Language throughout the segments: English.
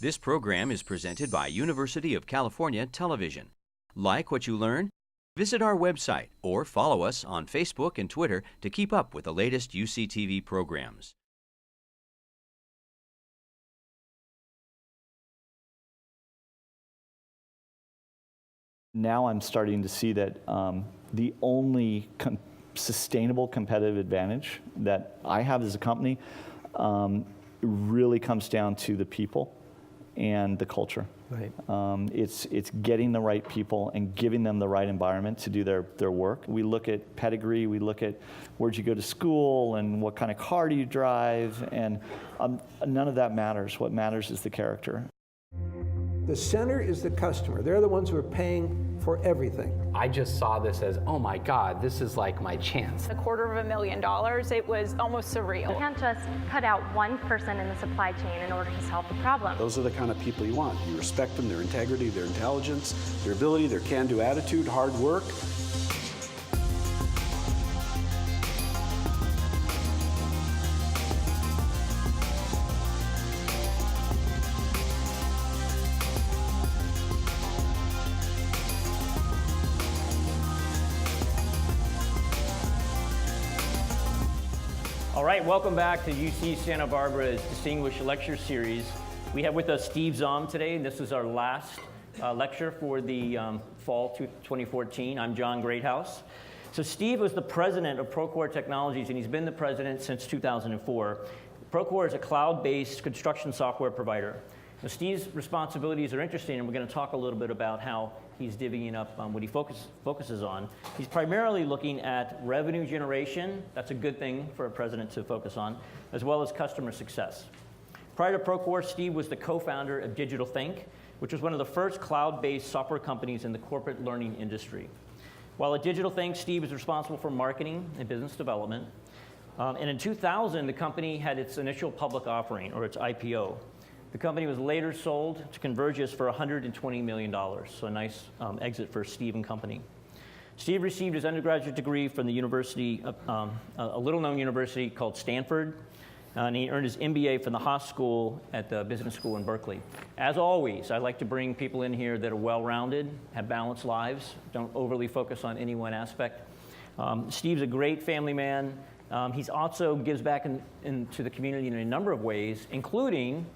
This program is presented by University of California Television. Like what you learn? Visit our website or follow us on Facebook and Twitter to keep up with the latest UCTV programs. Now I'm starting to see that the only sustainable competitive advantage that I have as a company really comes down to the people and the culture. Right. It's getting the right people and giving them the right environment to do their work. We look at pedigree, we look at where'd you go to school and what kind of car do you drive, and none of that matters. What matters is the character. The center is the customer. They're the ones who are paying for everything. I just saw this as, oh my God, this is like my chance. $250,000, it was almost surreal. You can't just cut out one person in the supply chain in order to solve the problem. Those are the kind of people you want. You respect them, their integrity, their intelligence, their ability, their can-do attitude, hard work. All right, welcome back to UC Santa Barbara's Distinguished Lecture Series. We have with us Steve Zahm today, and this is our last lecture for the fall 2014. I'm John Greathouse. So Steve was the president of Procore Technologies, and he's been the president since 2004. Procore is a cloud-based construction software provider. Now, Steve's responsibilities are interesting, and we're going to talk a little bit about how he's divvying up what he focuses on. He's primarily looking at revenue generation. That's a good thing for a president to focus on, as well as customer success. Prior to Procore, Steve was the co-founder of Digital Think, which was one of the first cloud-based software companies in the corporate learning industry. While at Digital Think, Steve was responsible for marketing and business development. And in 2000, the company had its initial public offering, or its IPO. The company was later sold to Convergys for $120 million, so a nice exit for Steve and company. Steve received his undergraduate degree from the university, a little-known university called Stanford, and he earned his MBA from the Haas School at the Business School in Berkeley. As always, I like to bring people in here that are well-rounded, have balanced lives, don't overly focus on any one aspect. Steve's a great family man. He also gives back into the community in a number of ways, including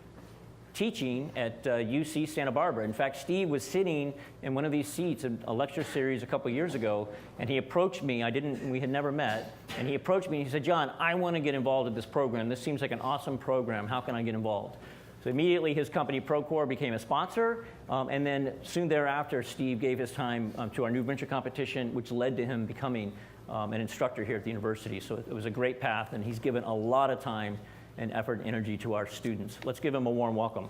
teaching at UC Santa Barbara. In fact, Steve was sitting in one of these seats in a lecture series a couple years ago, and he approached me. We had never met, and he approached me and he said, John, I want to get involved in this program. This seems like an awesome program. How can I get involved? So immediately his company Procore became a sponsor, and then soon thereafter, Steve gave his time to our new venture competition, which led to him becoming an instructor here at the university. So it was a great path, and he's given a lot of time and effort and energy to our students. Let's give him a warm welcome.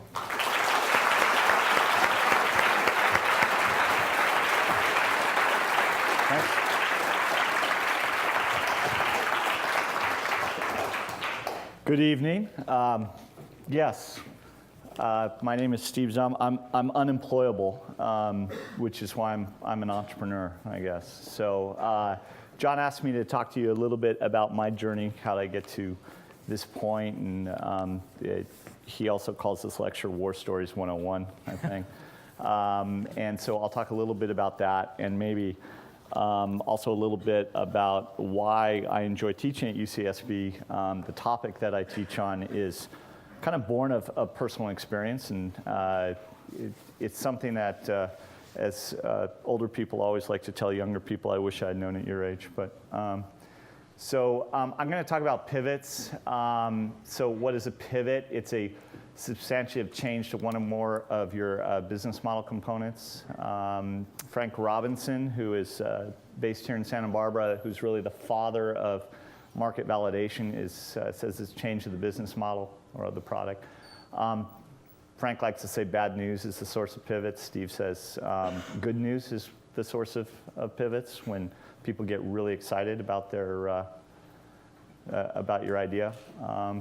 Thanks. Good evening. Yes, my name is Steve Zahm. I'm unemployable, which is why I'm an entrepreneur, I guess. So John asked me to talk to you a little bit about my journey, how did I get to this point, and he also calls this lecture War Stories 101, I think. And so I'll talk a little bit about that, and maybe also a little bit about why I enjoy teaching at UCSB. The topic that I teach on is kind of born of personal experience, and it's something that as older people always like to tell younger people, I wish I had known at your age. But So I'm going to talk about pivots. So what is a pivot? It's a substantive change to one or more of your business model components. Frank Robinson, who is based here in Santa Barbara, who's really the father of market validation, says it's change to the business model or of the product. Frank likes to say bad news is the source of pivots. Steve says good news is the source of pivots, when people get really excited about about your idea.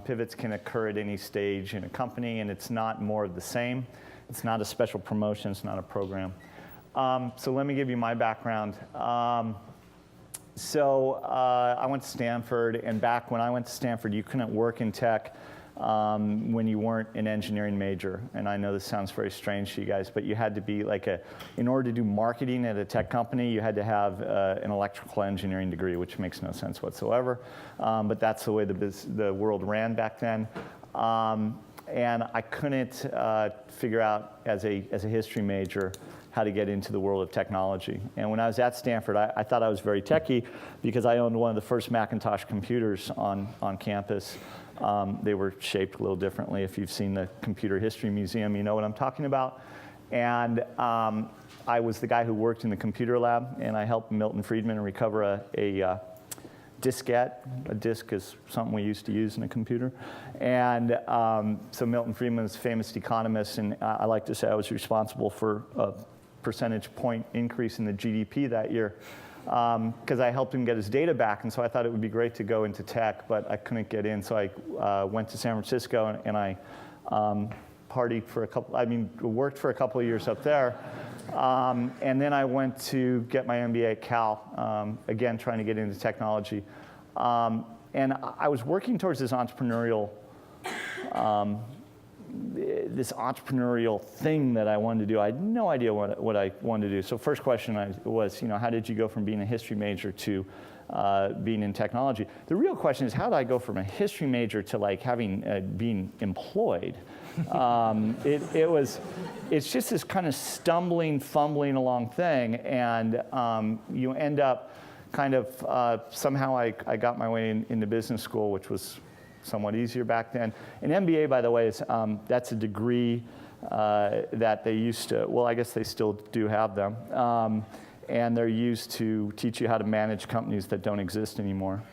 Pivots can occur at any stage in a company, and it's not more of the same. It's not a special promotion. It's not a program. So let me give you my background. I went to Stanford, and back when I went to Stanford, you couldn't work in tech when you weren't an engineering major. And I know this sounds very strange to you guys, but you had to be like in order to do marketing at a tech company, you had to have an electrical engineering degree, which makes no sense whatsoever. But that's the way the world ran back then. And I couldn't figure out as a history major how to get into the world of technology. And when I was at Stanford, I thought I was very techie because I owned one of the first Macintosh computers on campus. They were shaped a little differently. If you've seen the Computer History Museum, you know what I'm talking about. And I was the guy who worked in the computer lab, and I helped Milton Friedman recover a diskette. A disk is something we used to use in a computer. And so Milton Friedman was a famous economist, and I like to say I was responsible for a percentage point increase in the GDP that year because I helped him get his data back. And so I thought it would be great to go into tech, but I couldn't get in. So I went to San Francisco and I partied for worked for a couple of years up there. And then I went to get my MBA at Cal, again, trying to get into technology. And I was working towards this entrepreneurial thing that I wanted to do. I had no idea what I wanted to do. So first question was, how did you go from being a history major to being in technology? The real question is, how did I go from a history major to like being employed? It's just this kind of stumbling, fumbling along thing, and you end up kind of somehow I got my way into business school, which was somewhat easier back then. An MBA, by the way, is that's a degree that they used to, well, I guess they still do have them, and they're used to teach you how to manage companies that don't exist anymore,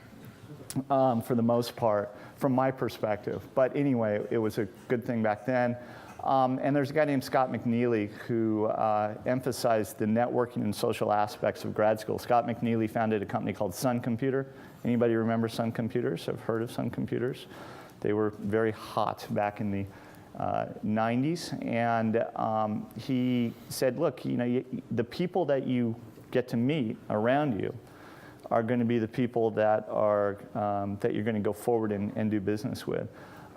for the most part, from my perspective. But anyway, it was a good thing back then. And there's a guy named Scott McNealy who emphasized the networking and social aspects of grad school. Scott McNealy founded a company called Sun Computer. Anybody remember Sun Computers? Have heard of Sun Computers? They were very hot back in the 90s. And he said, look, the people that you get to meet around you are going to be the people that are that you're going to go forward and do business with.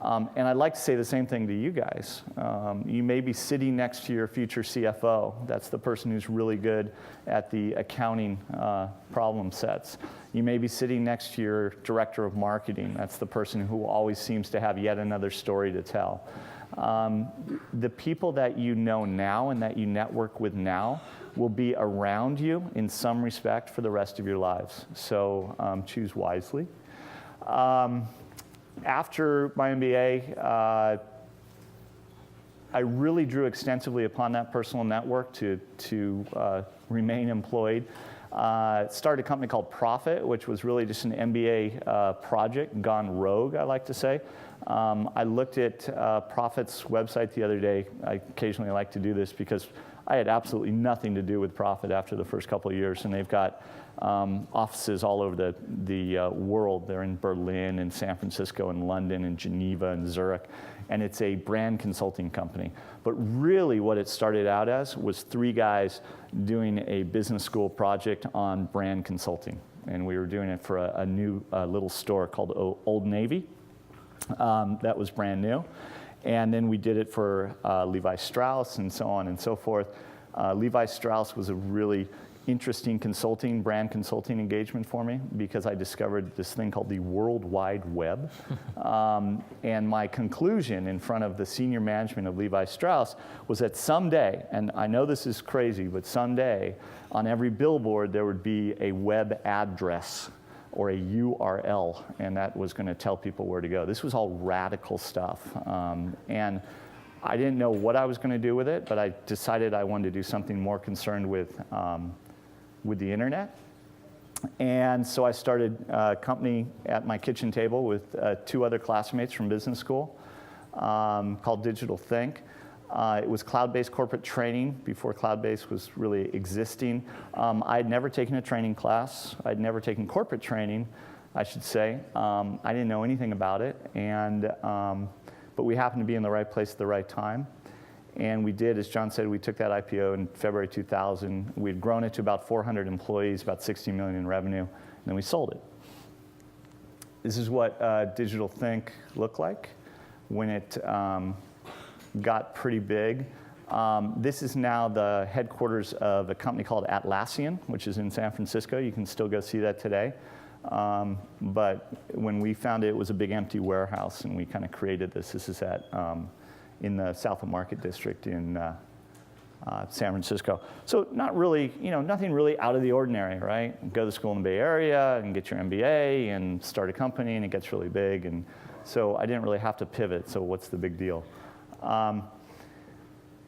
And I'd like to say the same thing to you guys. You may be sitting next to your future CFO. That's the person who's really good at the accounting problem sets. You may be sitting next to your director of marketing. That's the person who always seems to have yet another story to tell. The people that you know now and that you network with now will be around you in some respect for the rest of your lives. So choose wisely. After my MBA, I really drew extensively upon that personal network to remain employed. Started a company called Profit, which was really just an MBA project gone rogue, I like to say. I looked at Profit's website the other day. I occasionally like to do this because I had absolutely nothing to do with Profit after the first couple of years, and they've got offices all over the world. They're in Berlin and San Francisco and London and Geneva and Zurich, and it's a brand consulting company. But really what it started out as was 3 guys doing a business school project on brand consulting, and we were doing it for a new little store called Old Navy that was brand new. And then we did it for Levi Strauss and so on and so forth. Levi Strauss was a really interesting brand consulting engagement for me because I discovered this thing called the World Wide Web. And my conclusion in front of the senior management of Levi Strauss was that someday, and I know this is crazy, but someday on every billboard there would be a web address or a URL, and that was going to tell people where to go. This was all radical stuff. And I didn't know what I was going to do with it, but I decided I wanted to do something more concerned with the internet. And so I started a company at my kitchen table with 2 other classmates from business school called Digital Think. It was cloud-based corporate training before cloud-based was really existing. I'd never taken a training class. I'd never taken corporate training, I should say. I didn't know anything about it, but we happened to be in the right place at the right time. And we did, as John said, we took that IPO in February 2000. We'd grown it to about 400 employees, about 60 million in revenue, and then we sold it. This is what Digital Think looked like. when it got pretty big. This is now the headquarters of a company called Atlassian, which is in San Francisco. You can still go see that today. But when we found it, it was a big empty warehouse, and we kind of created this. This is in the South of Market District in San Francisco. So not really, nothing really out of the ordinary, right? Go to school in the Bay Area and get your MBA and start a company, and it gets really big. And so I didn't really have to pivot, so what's the big deal?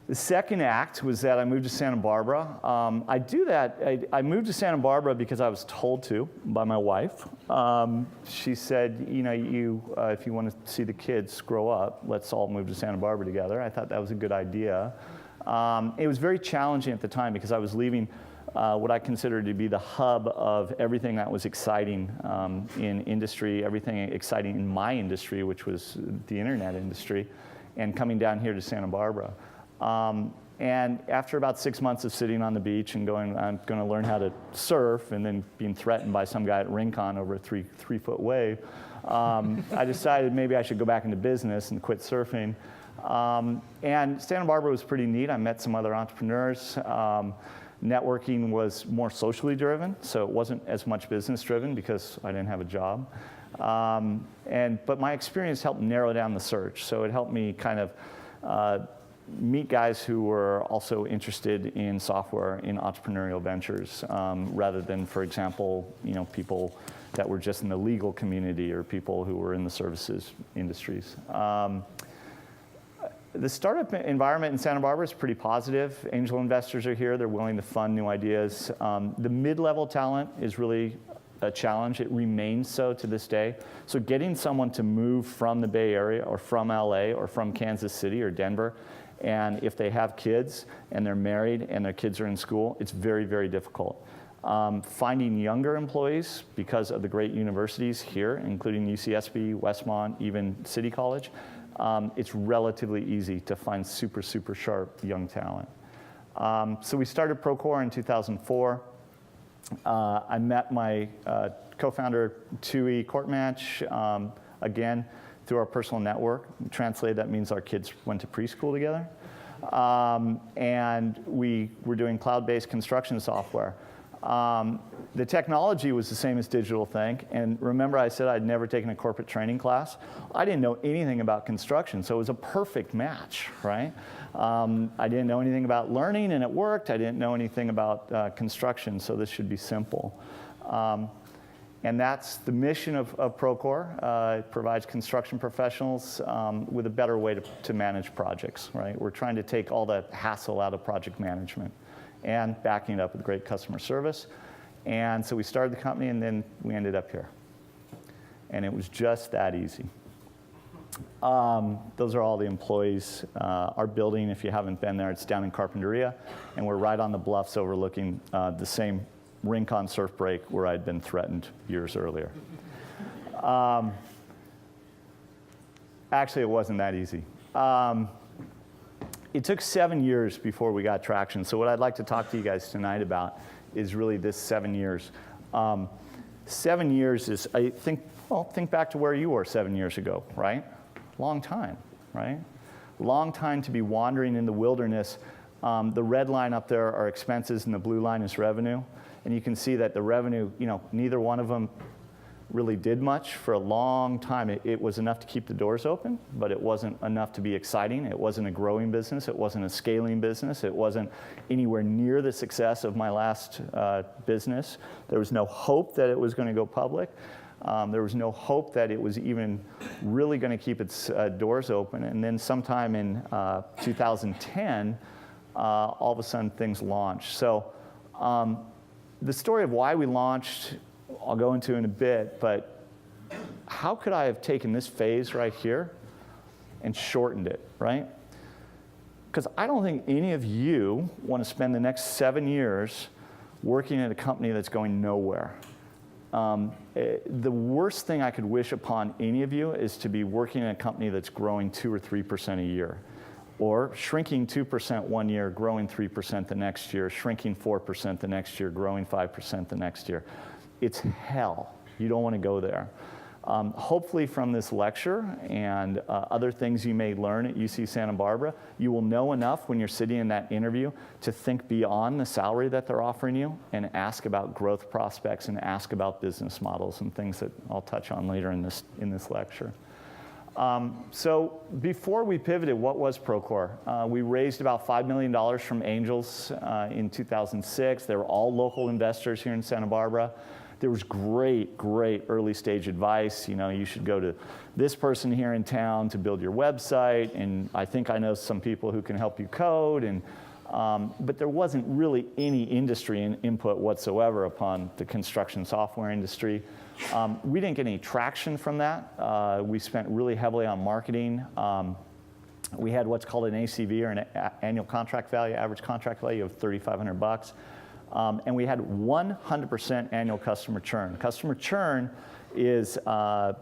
The second act was that I moved to Santa Barbara. I moved to Santa Barbara because I was told to by my wife. She said, if you want to see the kids grow up, let's all move to Santa Barbara together. I thought that was a good idea. It was very challenging at the time because I was leaving what I considered to be the hub of everything that was exciting in industry, everything exciting in my industry, which was the internet industry, and coming down here to Santa Barbara. And after about 6 months of sitting on the beach and going, I'm going to learn how to surf, and then being threatened by some guy at Rincon over a three-foot wave, I decided maybe I should go back into business and quit surfing. And Santa Barbara was pretty neat. I met some other entrepreneurs. Networking was more socially driven, so it wasn't as much business driven because I didn't have a job. But my experience helped narrow down the search, so it helped me kind of meet guys who were also interested in software, in entrepreneurial ventures, rather than, for example, people that were just in the legal community or people who were in the services industries. The startup environment in Santa Barbara is pretty positive. Angel investors are here. They're willing to fund new ideas. The mid-level talent is really a challenge. It remains so to this day. So getting someone to move from the Bay Area or from LA or from Kansas City or Denver, and if they have kids and they're married and their kids are in school, it's very, very difficult. Finding younger employees because of the great universities here, including UCSB, Westmont, even City College, it's relatively easy to find super, super sharp young talent. So we started Procore in 2004. I met my co-founder, Tui Courtmatch, again, through our personal network. Translated, that means our kids went to preschool together. And we were doing cloud-based construction software. The technology was the same as Digital Think. And remember I said I'd never taken a corporate training class? I didn't know anything about construction, so it was a perfect match, right? I didn't know anything about learning, and it worked. I didn't know anything about construction, so this should be simple. And that's the mission of Procore. It provides construction professionals with a better way to manage projects, right? We're trying to take all the hassle out of project management and backing it up with great customer service. And so we started the company, and then we ended up here. And it was just that easy. Those are all the employees. Our building, if you haven't been there, it's down in Carpinteria, and we're right on the bluffs overlooking the same Rincon surf break where I'd been threatened years earlier. Actually, it wasn't that easy. It took 7 years before we got traction. So what I'd like to talk to you guys tonight about is really this 7 years. 7 years is, think back to where you were 7 years ago, right? Long time, right? Long time to be wandering in the wilderness. The red line up there are expenses, and the blue line is revenue. And you can see that the revenue, neither one of them really did much for a long time. It was enough to keep the doors open, but it wasn't enough to be exciting. It wasn't a growing business. It wasn't a scaling business. It wasn't anywhere near the success of my last business. There was no hope that it was going to go public. There was no hope that it was even really going to keep its doors open. And then sometime in 2010, all of a sudden things launched. So the story of why we launched, I'll go into in a bit, but how could I have taken this phase right here and shortened it, right? Because I don't think any of you want to spend the next 7 years working at a company that's going nowhere. The worst thing I could wish upon any of you is to be working in a company that's growing 2 or 3% a year, or shrinking 2% one year, growing 3% the next year, shrinking 4% the next year, growing 5% the next year. It's hell. You don't want to go there. Hopefully from this lecture and other things you may learn at UC Santa Barbara, you will know enough when you're sitting in that interview to think beyond the salary that they're offering you and ask about growth prospects and ask about business models and things that I'll touch on later in this lecture. So before we pivoted, what was Procore? We raised about $5 million from angels in 2006. They were all local investors here in Santa Barbara. There was great early stage advice. You know, you should go to this person here in town to build your website, and I think I know some people who can help you code. And but there wasn't really any industry input whatsoever upon the construction software industry. We didn't get any traction from that. We spent really heavily on marketing. We had what's called an ACV, or an annual contract value, average contract value of $3,500. And we had 100% annual customer churn. Customer churn is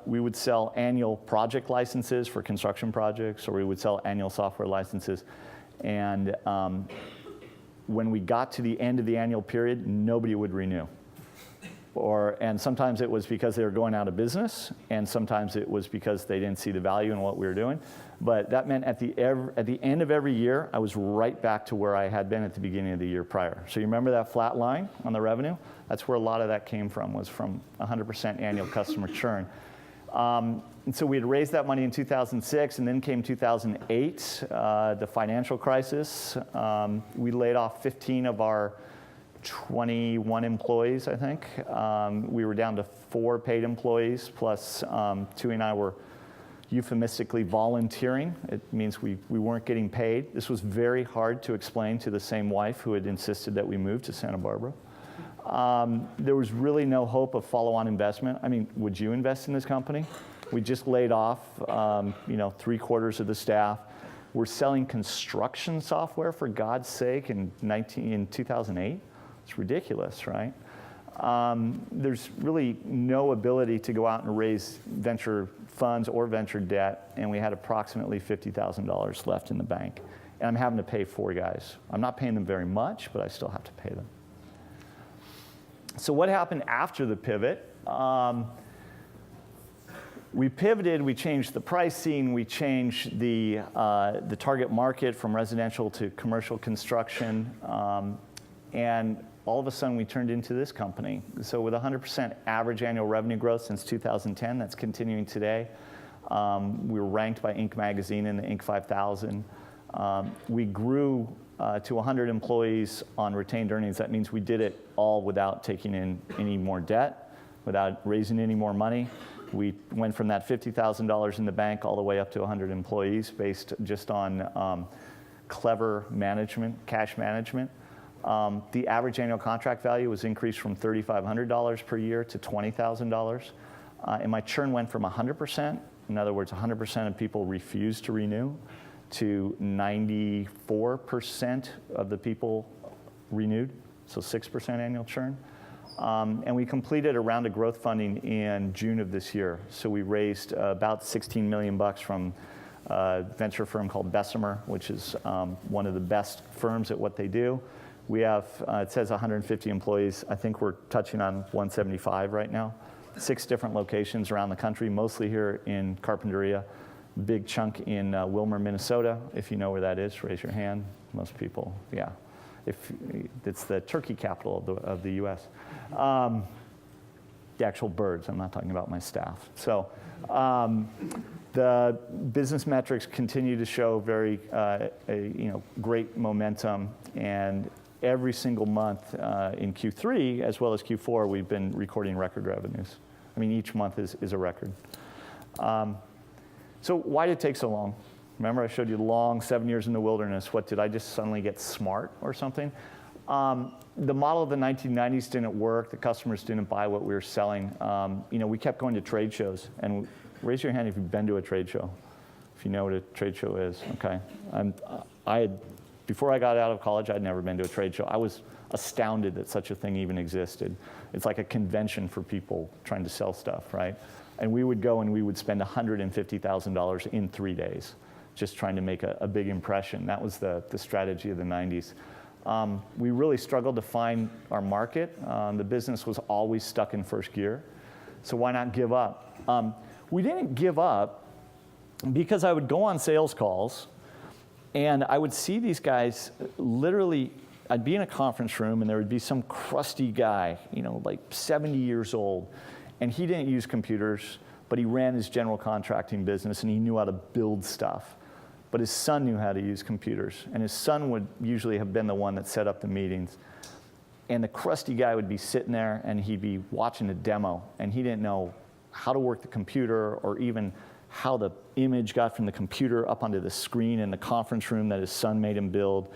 we would sell annual project licenses for construction projects, or we would sell annual software licenses. And when we got to the end of the annual period, nobody would renew. And sometimes it was because they were going out of business, and sometimes it was because they didn't see the value in what we were doing. But that meant at the end of every year, I was right back to where I had been at the beginning of the year prior. So you remember that flat line on the revenue? That's where a lot of that came from, was from 100% annual customer churn. And so we had raised that money in 2006, and then came 2008, the financial crisis. We laid off 15 of our 21 employees, I think. We were down to 4 paid employees, plus Tui and I were euphemistically volunteering. It means we weren't getting paid. This was very hard to explain to the same wife who had insisted that we move to Santa Barbara. There was really no hope of follow-on investment. I mean, would you invest in this company? We just laid off, 3/4 of the staff. We're selling construction software, for God's sake, in 2008. It's ridiculous, right? There's really no ability to go out and raise venture funds or venture debt, and we had approximately $50,000 left in the bank. And I'm having to pay 4 guys. I'm not paying them very much, but I still have to pay them. So what happened after the pivot? We pivoted, we changed the pricing, we changed the target market from residential to commercial construction, and all of a sudden we turned into this company. So with 100% average annual revenue growth since 2010, that's continuing today. We were ranked by Inc. magazine in the Inc. 5000. We grew to 100 employees on retained earnings. That means we did it all without taking in any more debt, without raising any more money. We went from that $50,000 in the bank all the way up to 100 employees based just on clever management, cash management. The average annual contract value was increased from $3,500 per year to $20,000. And my churn went from 100%, in other words, 100% of people refused to renew, to 94% of the people renewed, so 6% annual churn. And we completed a round of growth funding in June of this year. So we raised about $16 million from a venture firm called Bessemer, which is one of the best firms at what they do. We have, it says 150 employees. I think we're touching on 175 right now. 6 different locations around the country, mostly here in Carpinteria. Big chunk in Wilmer, Minnesota. If you know where that is, raise your hand. Most people, yeah. It's the turkey capital of the U.S. The actual birds, I'm not talking about my staff. So the business metrics continue to show very great momentum, and every single month in Q3 as well as Q4 we've been recording record revenues. I mean, each month is a record. So why did it take so long? Remember I showed you the long 7 years in the wilderness. What, did I just suddenly get smart or something? The model of the 1990s didn't work. The customers didn't buy what we were selling. We kept going to trade shows. And raise your hand if you've been to a trade show, if you know what a trade show is. Okay. Before I got out of college, I'd never been to a trade show. I was astounded that such a thing even existed. It's like a convention for people trying to sell stuff, right? And we would go and we would spend $150,000 in 3 days just trying to make a big impression. That was the strategy of the 90s. We really struggled to find our market. The business was always stuck in first gear. So why not give up? We didn't give up because I would go on sales calls and I would see these guys literally, I'd be in a conference room and there would be some crusty guy, like 70 years old, and he didn't use computers, but he ran his general contracting business and he knew how to build stuff. But his son knew how to use computers, and his son would usually have been the one that set up the meetings. And the crusty guy would be sitting there and he'd be watching a demo, and he didn't know how to work the computer or even how the image got from the computer up onto the screen in the conference room that his son made him build.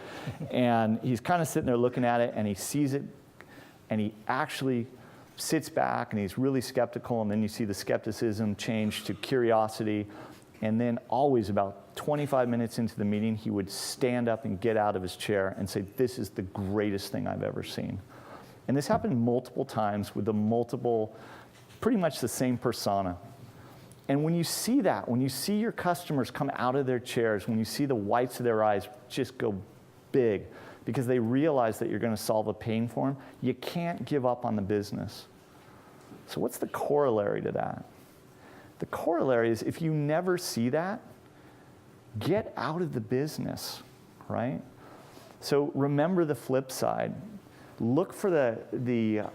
And he's kind of sitting there looking at it, and he sees it, and he actually sits back and he's really skeptical, and then you see the skepticism change to curiosity. And then always about 25 minutes into the meeting, he would stand up and get out of his chair and say, "This is the greatest thing I've ever seen." And this happened multiple times with pretty much the same persona. And when you see that, when you see your customers come out of their chairs, when you see the whites of their eyes just go big because they realize that you're going to solve a pain for them, you can't give up on the business. So what's the corollary to that? The corollary is if you never see that, get out of the business, right? So remember the flip side. Look for the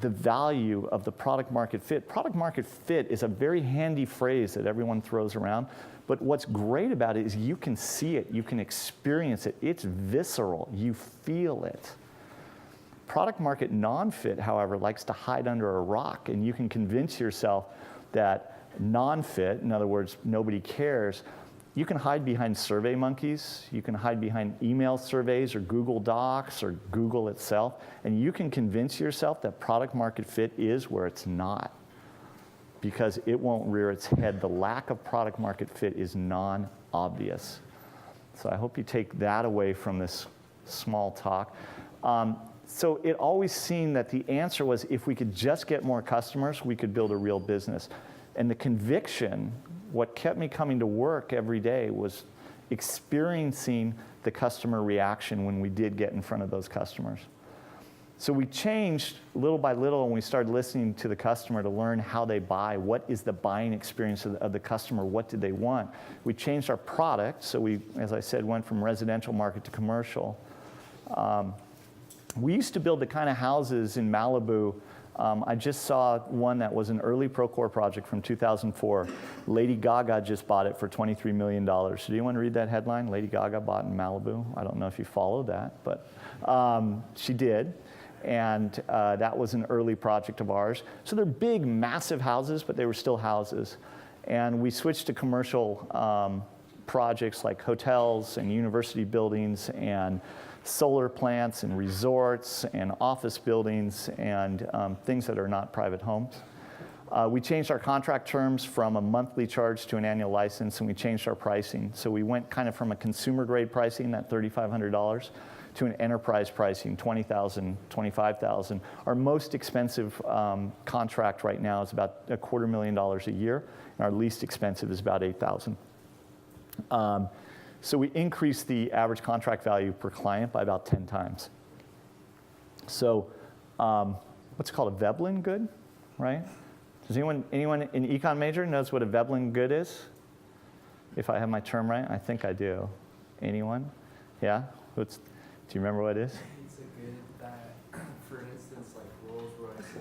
value of the product market fit. Product market fit is a very handy phrase that everyone throws around, but what's great about it is you can see it, you can experience it. It's visceral, you feel it. Product market non-fit, however, likes to hide under a rock, and you can convince yourself that non-fit, in other words, nobody cares, you can hide behind Survey Monkeys, you can hide behind email surveys or Google Docs or Google itself, and you can convince yourself that product market fit is where it's not, because it won't rear its head. The lack of product market fit is non-obvious. So I hope you take that away from this small talk. So it always seemed that the answer was if we could just get more customers, we could build a real business. And the conviction, what kept me coming to work every day was experiencing the customer reaction when we did get in front of those customers. So we changed little by little, and we started listening to the customer to learn how they buy. What is the buying experience of the customer? What did they want? We changed our product. So we, as I said, went from residential market to commercial. We used to build the kind of houses in Malibu. I just saw one that was an early Procore project from 2004. Lady Gaga just bought it for $23 million. Did anyone read that headline? Lady Gaga bought in Malibu. I don't know if you followed that, but she did. And that was an early project of ours. So they're big, massive houses, but they were still houses. And we switched to commercial projects like hotels and university buildings and solar plants and resorts and office buildings and things that are not private homes. We changed our contract terms from a monthly charge to an annual license, and we changed our pricing. So we went kind of from a consumer grade pricing, that $3,500, to an enterprise pricing, $20,000, $25,000. Our most expensive contract right now is about $250,000 a year, and our least expensive is about $8,000. So we increased the average contract value per client by about 10 times. So what's called a Veblen good, right? Does anyone in econ major knows what a Veblen good is? If I have my term right, I think I do. Anyone? Yeah? Do you remember what it is? It's a good that, for instance, like Rolls-Royce, if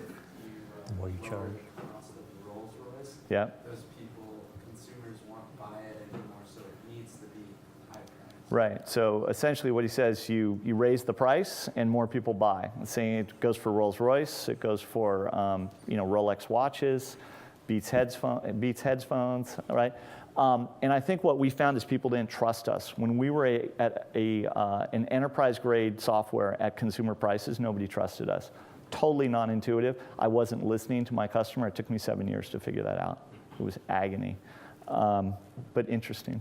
you What you charge. the cost of Rolls-Royce, Yeah. those people, consumers won't buy it anymore, so it needs to be high price. Right. So essentially what he says, you raise the price and more people buy. I'm saying it goes for Rolls-Royce, it goes for Rolex watches, Beats headphones, right? And I think what we found is people didn't trust us. When we were at an enterprise-grade software at consumer prices, nobody trusted us. Totally non-intuitive. I wasn't listening to my customer. It took me 7 years to figure that out. It was agony, but interesting.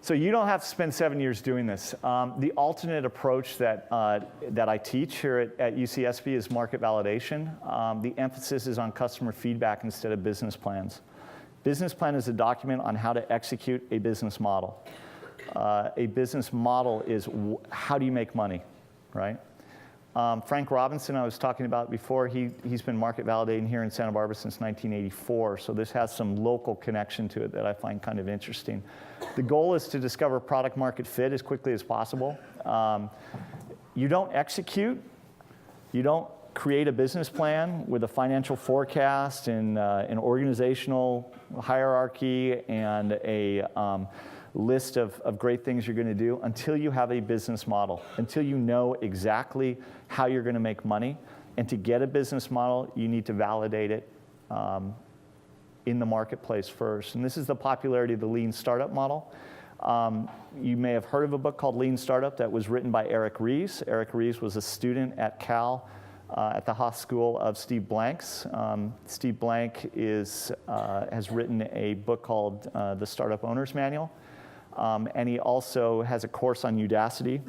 So you don't have to spend 7 years doing this. The alternate approach that I teach here at UCSB is market validation. The emphasis is on customer feedback instead of business plans. Business plan is a document on how to execute a business model. A business model is how do you make money, right? Frank Robinson, I was talking about before, he's been market validating here in Santa Barbara since 1984, so this has some local connection to it that I find kind of interesting. The goal is to discover product market fit as quickly as possible. You don't execute, you don't create a business plan with a financial forecast and an organizational hierarchy and a list of great things you're going to do until you have a business model, until you know exactly how you're going to make money. And to get a business model, you need to validate it in the marketplace first. And this is the popularity of the lean startup model. You may have heard of a book called Lean Startup that was written by Eric Ries. Eric Ries was a student at Cal at the Haas School of Steve Blank's. Steve Blank has written a book called The Startup Owner's Manual. And he also has a course on Udacity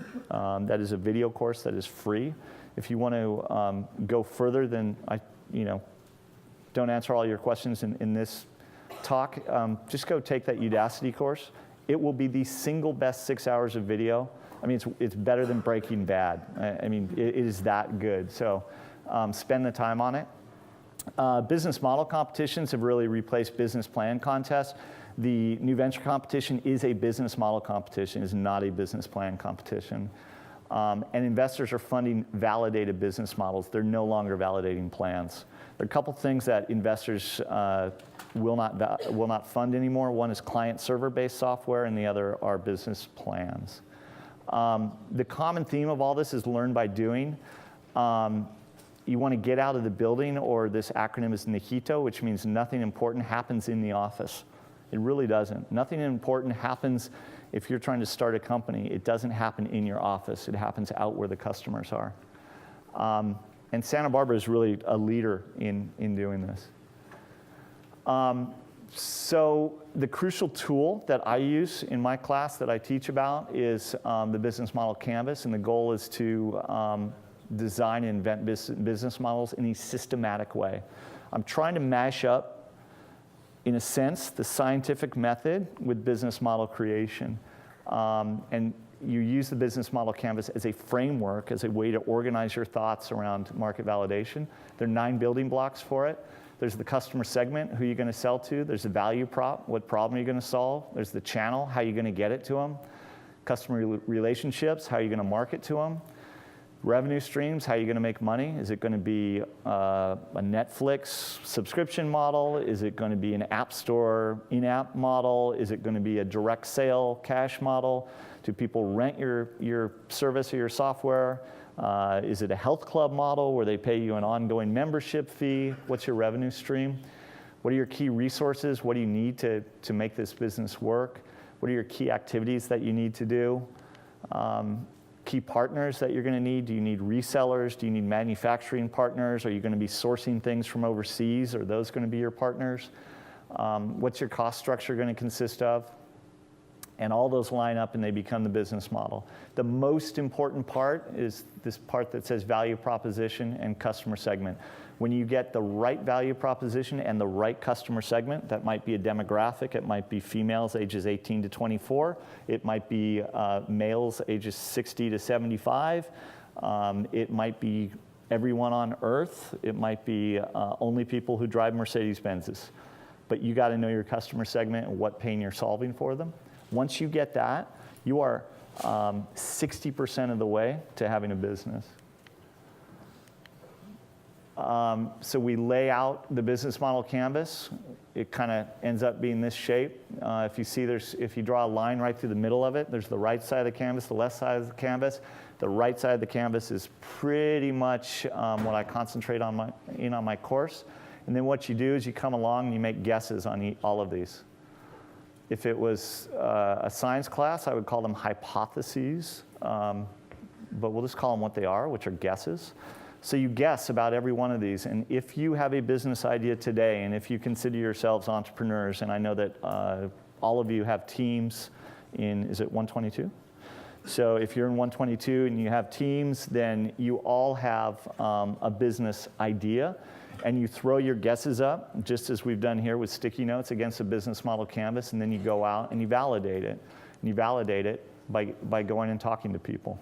that is a video course that is free. If you want to go further than don't answer all your questions in this talk, just go take that Udacity course. It will be the single best 6 hours of video. I mean, it's better than Breaking Bad. I mean, it is that good. So spend the time on it. Business model competitions have really replaced business plan contests. The new venture competition is a business model competition, is not a business plan competition. And investors are funding validated business models. They're no longer validating plans. There are a couple things that investors will not fund anymore. One is client-server-based software, and the other are business plans. The common theme of all this is learn by doing. You want to get out of the building, or this acronym is Mohito, which means nothing important happens in the office. It really doesn't. Nothing important happens if you're trying to start a company. It doesn't happen in your office. It happens out where the customers are. And Santa Barbara is really a leader in doing this. So the crucial tool that I use in my class that I teach about is the business model canvas, and the goal is to design and invent business models in a systematic way. I'm trying to mash up, in a sense, the scientific method with business model creation. And you use the business model canvas as a framework, as a way to organize your thoughts around market validation. There are 9 building blocks for it. There's the customer segment, who you're going to sell to. There's the value prop, what problem you're going to solve. There's the channel, how you're going to get it to them. Customer relationships, how you're going to market to them. Revenue streams, how are you going to make money? Is it going to be a Netflix subscription model? Is it going to be an app store in-app model? Is it going to be a direct sale cash model? Do people rent your service or your software? Is it a health club model where they pay you an ongoing membership fee? What's your revenue stream? What are your key resources? What do you need to make this business work? What are your key activities that you need to do? Key partners that you're going to need. Do you need resellers? Do you need manufacturing partners? Are you going to be sourcing things from overseas? Are those going to be your partners? What's your cost structure going to consist of? And all those line up and they become the business model. The most important part is this part that says value proposition and customer segment. When you get the right value proposition and the right customer segment, that might be a demographic, it might be females ages 18 to 24, it might be males ages 60 to 75, it might be everyone on earth, it might be only people who drive Mercedes-Benzes. But you got to know your customer segment and what pain you're solving for them. Once you get that, you are 60% of the way to having a business. So we lay out the business model canvas. It kind of ends up being this shape. If you see, if you draw a line right through the middle of it, there's the right side of the canvas, the left side of the canvas. The right side of the canvas is pretty much what I concentrate on my course. And then what you do is you come along and you make guesses on all of these. If it was a science class, I would call them hypotheses, but we'll just call them what they are, which are guesses. So you guess about every one of these, and if you have a business idea today, and if you consider yourselves entrepreneurs, and I know that all of you have teams in, is it 122? So if you're in 122 and you have teams, then you all have a business idea, and you throw your guesses up, just as we've done here with sticky notes against a business model canvas, and then you go out and you validate it. And you validate it by going and talking to people.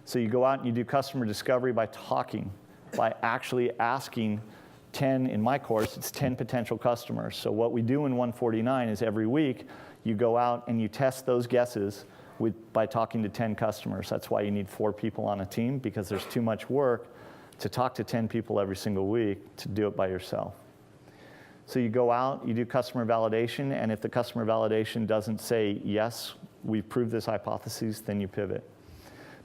So you go out and you do customer discovery by talking, by actually asking 10, in my course, it's 10 potential customers. So what we do in 149 is every week, you go out and you test those guesses by talking to 10 customers. That's why you need 4 people on a team, because there's too much work to talk to 10 people every single week to do it by yourself. So you go out, you do customer validation, and if the customer validation doesn't say, yes, we've proved this hypothesis, then you pivot.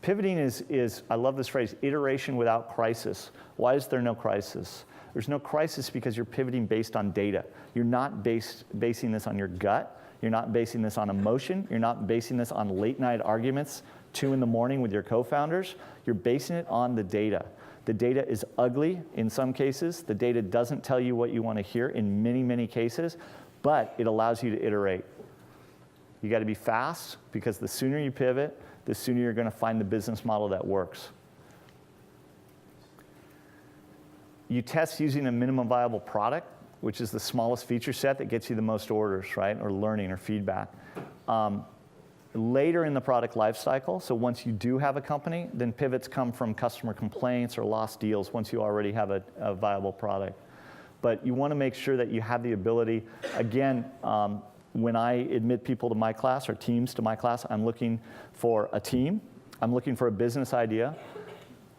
Pivoting is, I love this phrase, iteration without crisis. Why is there no crisis? There's no crisis because you're pivoting based on data. You're not basing this on your gut. You're not basing this on emotion. You're not basing this on late night arguments, 2 in the morning with your co-founders. You're basing it on the data. The data is ugly in some cases. The data doesn't tell you what you want to hear in many, many cases, but it allows you to iterate. You got to be fast, because the sooner you pivot, the sooner you're going to find the business model that works. You test using a minimum viable product, which is the smallest feature set that gets you the most orders, right, or learning or feedback. Later in the product lifecycle, so once you do have a company, then pivots come from customer complaints or lost deals once you already have a viable product. But you want to make sure that you have the ability, again, when I admit people to my class or teams to my class, I'm looking for a team. I'm looking for a business idea,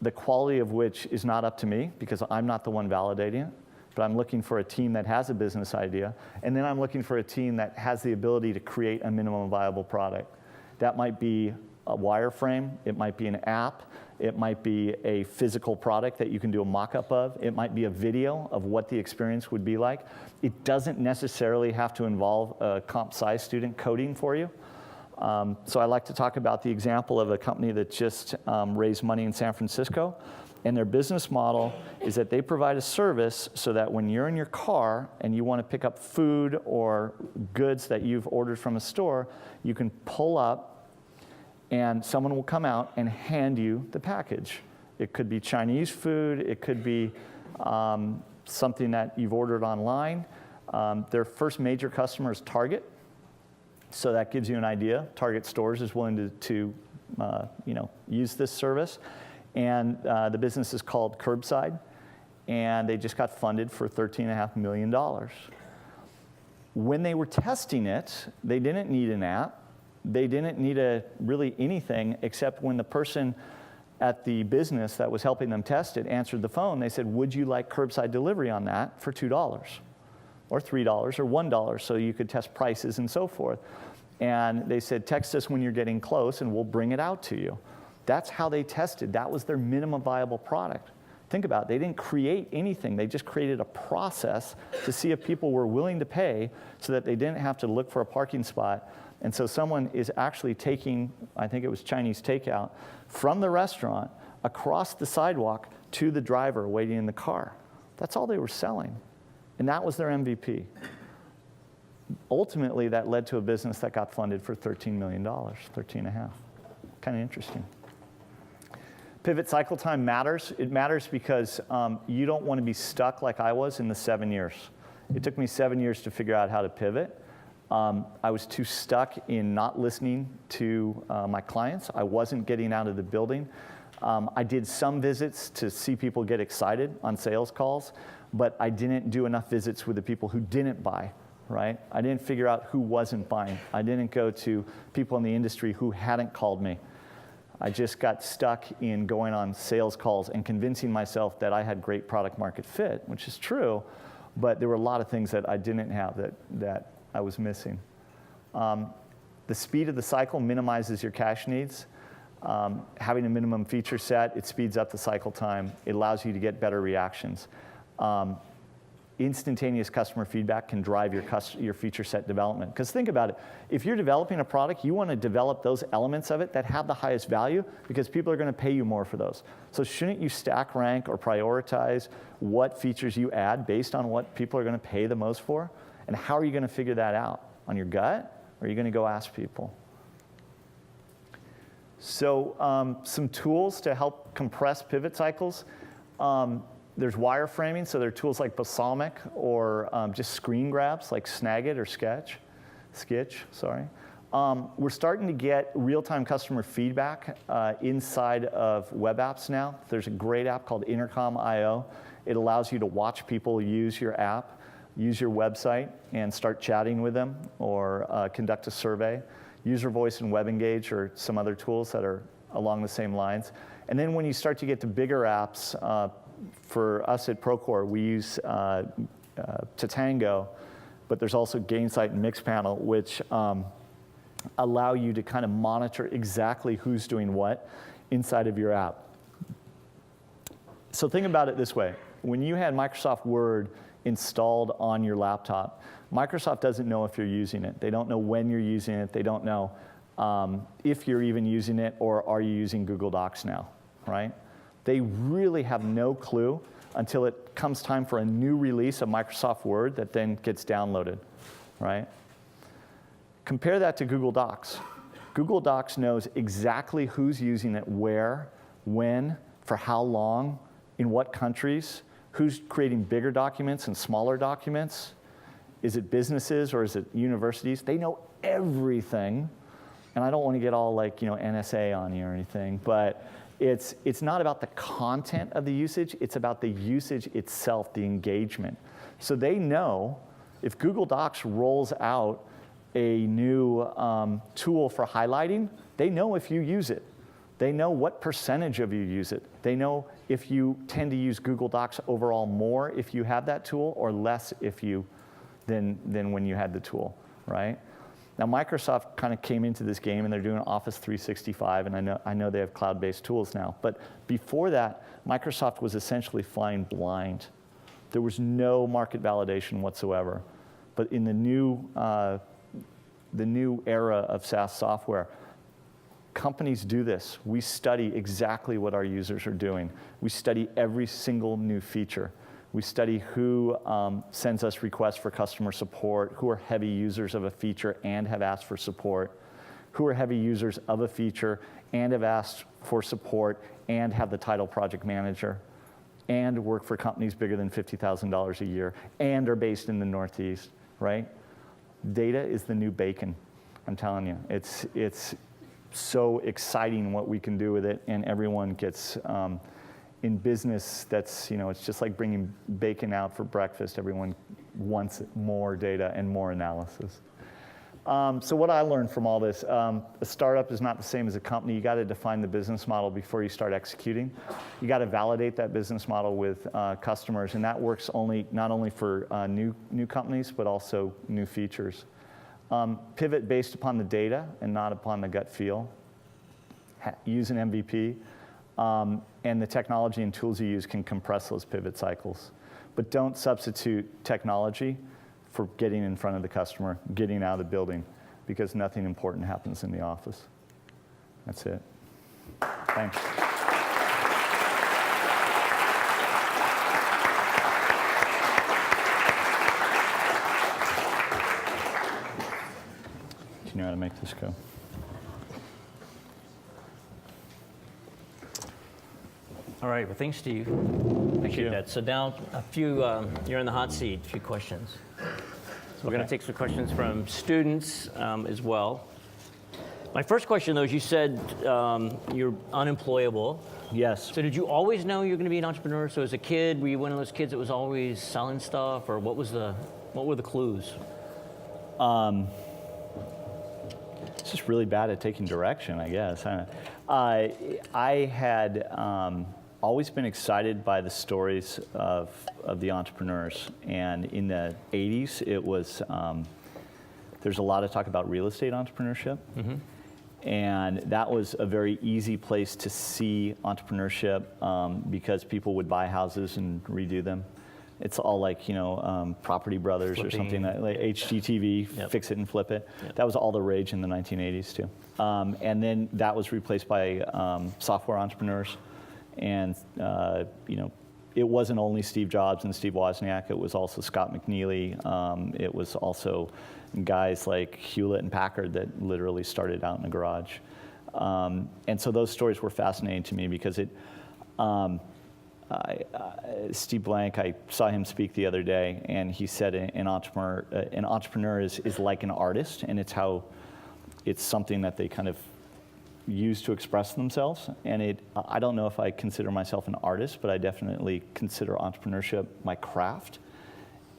the quality of which is not up to me because I'm not the one validating it. But I'm looking for a team that has a business idea. And then I'm looking for a team that has the ability to create a minimum viable product. That might be a wireframe. It might be an app. It might be a physical product that you can do a mock-up of. It might be a video of what the experience would be like. It doesn't necessarily have to involve a comp sci student coding for you. So I like to talk about the example of a company that just raised money in San Francisco. And their business model is that they provide a service so that when you're in your car and you want to pick up food or goods that you've ordered from a store, you can pull up and someone will come out and hand you the package. It could be Chinese food. It could be something that you've ordered online. Their first major customer is Target. So that gives you an idea. Target stores is willing to use this service. And the business is called Curbside, and they just got funded for $13.5 million. When they were testing it, they didn't need an app. They didn't need really anything except when the person at the business that was helping them test it answered the phone, they said, would you like curbside delivery on that for $2 or $3 or $1 so you could test prices and so forth. And they said, text us when you're getting close and we'll bring it out to you. That's how they tested. That was their minimum viable product. Think about it. They didn't create anything. They just created a process to see if people were willing to pay so that they didn't have to look for a parking spot. And so someone is actually taking, I think it was Chinese takeout, from the restaurant across the sidewalk to the driver waiting in the car. That's all they were selling. And that was their MVP. Ultimately, that led to a business that got funded for $13 million, 13.5. Kind of interesting. Pivot cycle time matters. It matters because you don't want to be stuck like I was in the 7 years. It took me 7 years to figure out how to pivot. I was too stuck in not listening to my clients. I wasn't getting out of the building. I did some visits to see people get excited on sales calls, but I didn't do enough visits with the people who didn't buy, right? I didn't figure out who wasn't buying. I didn't go to people in the industry who hadn't called me. I just got stuck in going on sales calls and convincing myself that I had great product market fit, which is true, but there were a lot of things that I didn't have that I was missing. The speed of the cycle minimizes your cash needs. Having a minimum feature set, it speeds up the cycle time. It allows you to get better reactions. Instantaneous customer feedback can drive your feature set development. Because think about it, if you're developing a product, you want to develop those elements of it that have the highest value because people are going to pay you more for those. So shouldn't you stack rank or prioritize what features you add based on what people are going to pay the most for? And how are you going to figure that out? On your gut? Or are you going to go ask people? So some tools to help compress pivot cycles. There's wireframing, so there are tools like Balsamic or just screen grabs like Snagit or Sketch. We're starting to get real-time customer feedback inside of web apps now. There's a great app called Intercom IO. It allows you to watch people use your app, use your website, and start chatting with them, or conduct a survey. User Voice and WebEngage or some other tools that are along the same lines. And then when you start to get to bigger apps, for us at Procore, we use Tatango, but there's also Gainsight and Mixpanel, which allow you to kind of monitor exactly who's doing what inside of your app. So think about it this way. When you had Microsoft Word installed on your laptop, Microsoft doesn't know if you're using it. They don't know when you're using it. They don't know if you're even using it, or are you using Google Docs now, right? They really have no clue until it comes time for a new release of Microsoft Word that then gets downloaded, right? Compare that to Google Docs. Google Docs knows exactly who's using it where, when, for how long, in what countries, who's creating bigger documents and smaller documents. Is it businesses or is it universities? They know everything. And I don't want to get all like, NSA on you or anything, but it's not about the content of the usage, it's about the usage itself, the engagement. So they know if Google Docs rolls out a new tool for highlighting, they know if you use it. They know what percentage of you use it. They know if you tend to use Google Docs overall more if you have that tool, or less if you than when you had the tool, right? Now Microsoft kind of came into this game and they're doing Office 365, and I know they have cloud-based tools now. But before that, Microsoft was essentially flying blind. There was no market validation whatsoever. But in the new era of SaaS software, companies do this. We study exactly what our users are doing. We study every single new feature. We study who sends us requests for customer support, who are heavy users of a feature and have asked for support, who are heavy users of a feature and have asked for support and have the title project manager, and work for companies bigger than $50,000 a year, and are based in the Northeast, right? Data is the new bacon, I'm telling you. It's so exciting what we can do with it, and everyone gets, in business, that's, it's just like bringing bacon out for breakfast. Everyone wants more data and more analysis. So what I learned from all this, a startup is not the same as a company. You got to define the business model before you start executing. You got to validate that business model with customers, and that works not only for new companies, but also new features. Pivot based upon the data and not upon the gut feel. Use an MVP. And the technology and tools you use can compress those pivot cycles. But don't substitute technology for getting in front of the customer, getting out of the building, because nothing important happens in the office. That's it. Thanks. Do you know how to make this go? All right, well, thanks, Steve. Appreciate that. So now you're in the hot seat, a few questions. So we're going to take some questions from students as well. My first question, though, is you said you're unemployable. Yes. So did you always know you were going to be an entrepreneur? So as a kid, were you one of those kids that was always selling stuff, or what were the clues? It's just really bad at taking direction, I guess. I had always been excited by the stories of the entrepreneurs. And in the 80s, it was, there's a lot of talk about real estate entrepreneurship. Mm-hmm. And that was a very easy place to see entrepreneurship because people would buy houses and redo them. It's all like, Property Brothers Flipping. Or something, like HGTV, yep. Fix it and flip it. Yep. That was all the rage in the 1980s too. And then that was replaced by software entrepreneurs. And, it wasn't only Steve Jobs and Steve Wozniak, it was also Scott McNealy. It was also guys like Hewlett and Packard that literally started out in a garage. And so those stories were fascinating to me because Steve Blank, I saw him speak the other day, and he said an entrepreneur is like an artist, and it's how it's something that they kind of use to express themselves. And I don't know if I consider myself an artist, but I definitely consider entrepreneurship my craft.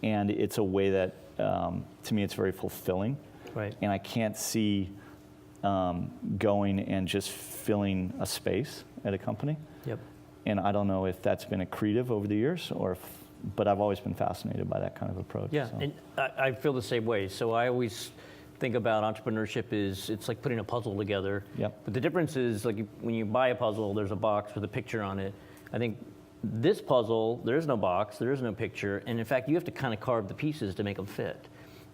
And it's a way that, to me, it's very fulfilling. Right. And I can't see going and just filling a space at a company. Yep. And I don't know if that's been accretive over the years, but I've always been fascinated by that kind of approach. Yeah, so. and I feel the same way. So I always think about entrepreneurship it's like putting a puzzle together. Yep. But the difference is, like, when you buy a puzzle, there's a box with a picture on it. I think this puzzle, there is no box, there is no picture, and in fact, you have to kind of carve the pieces to make them fit.